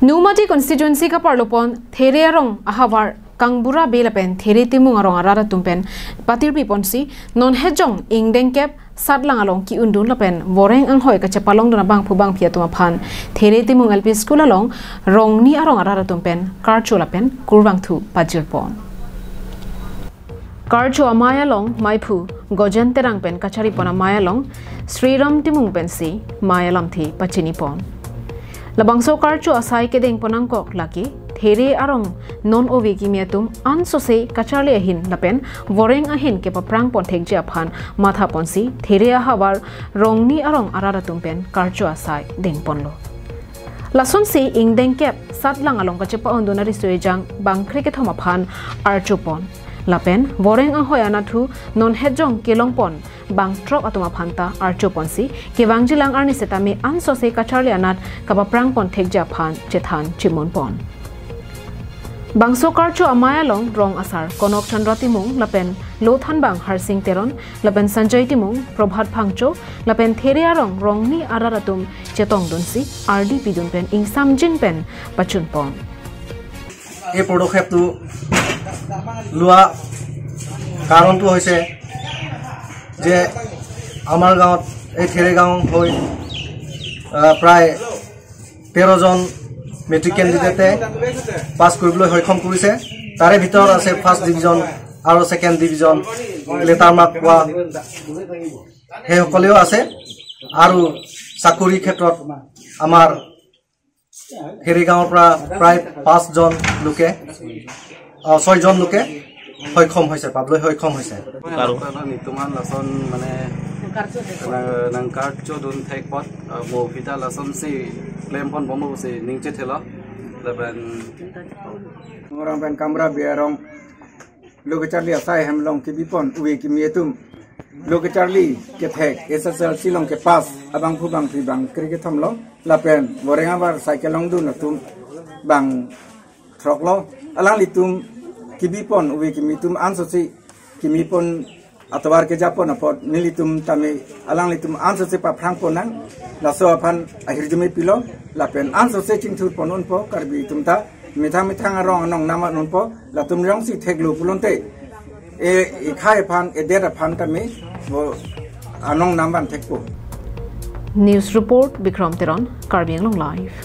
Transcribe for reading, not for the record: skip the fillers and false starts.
Numati constituency ka parlopon there arong ahawar kangbura belapen there timung arong arara tumpen patir piponsi non hejong ingdeng kep satlang along ki undun lapen voreng ang hoi ka chapalong dona bang phubang phia tuma phan there timung LP school along rong ni arong arara tumpen karcho lapen kurwang thu pajir pon karcho amaya long maipu gojen terang pen kachari pona maya long Sriram timung pensi maya lam thi pachini pon Labangso karcho asai kedeng ponangkok laki there arong non ovegi miatum ansose kacharle ahin lapen voreng ahin ke paprang pon thekje aphan matha ponsi there ahawar rongni arong araratum pen karcho asai deng ponlo lason si ingdeng kep satlang along ka chepa ondonari soejang bangkhre ke thoma phan archo pon lapen voreng ahoyana thu non hejong kelong pon bang trok atoma phanta archo ponsi ke wangjilang arni setami ansose kacharle anat kaba prang pon thekja phan chethan chimon pon bangso karcho amaya long rong asar konok chandra timung lapen lothan bang harsing teron lapen sanjay timung prabhat phangcho lapen there arong rongni araratum chetong dunsi rd pidun pen ingsam jin pen pachun pon এই পদক্ষেপটো লোৱা কাৰণটো হৈছে যে আমাৰ গাঁৱত এই থেৰে গাঁও হৈ প্ৰায় 13 জন মেট্ৰিক ক্যান্ডিডেটে পাস কৰিবলৈ সক্ষম কৰিছে তাৰে ভিতৰত আছে ফাৰ্ষ্ট ডিভিজন আৰু সেকেন্ড ডিভিজন লেটাৰ মাৰ্ক পোৱা হে সকলেও আছে আৰু চাকৰি ক্ষেত্ৰত আমাৰ হেৰি গাঁৱৰ পৰা প্ৰায় 5 জন লোকে 6 জন লোকে সক্ষম হৈছে পাবলৈ সক্ষম হৈছে আৰু নিতুমান লাসন মানে নাংকাৰচো দুন থেকপত মোফিতা লাসন সি ক্লেমপন বমো সি নিংচে থেলা লবেন orang pen kamera biarong loge charli asai hemlong ki bipon uwe ki mietum loge charli ke thek SSL silong ke pas abang phu bang bang cricket thamlo lapen borenga bar cycle long du natum bang throklo alang litum ki bipon uwe ki mitum ansosi ki mipon atawar ke japon apot nilitum tami alang litum ansosi pa phrang ponang laso aphan ahirjumi pilo lapen ansosi chingthur ponon po karbi tumta mitha ngarong anong nama nunpo latum rong si theglu pulonte e khai phan e dera phan tami bo anong namban thekpo News report Bikram Teron Karbi Anglong live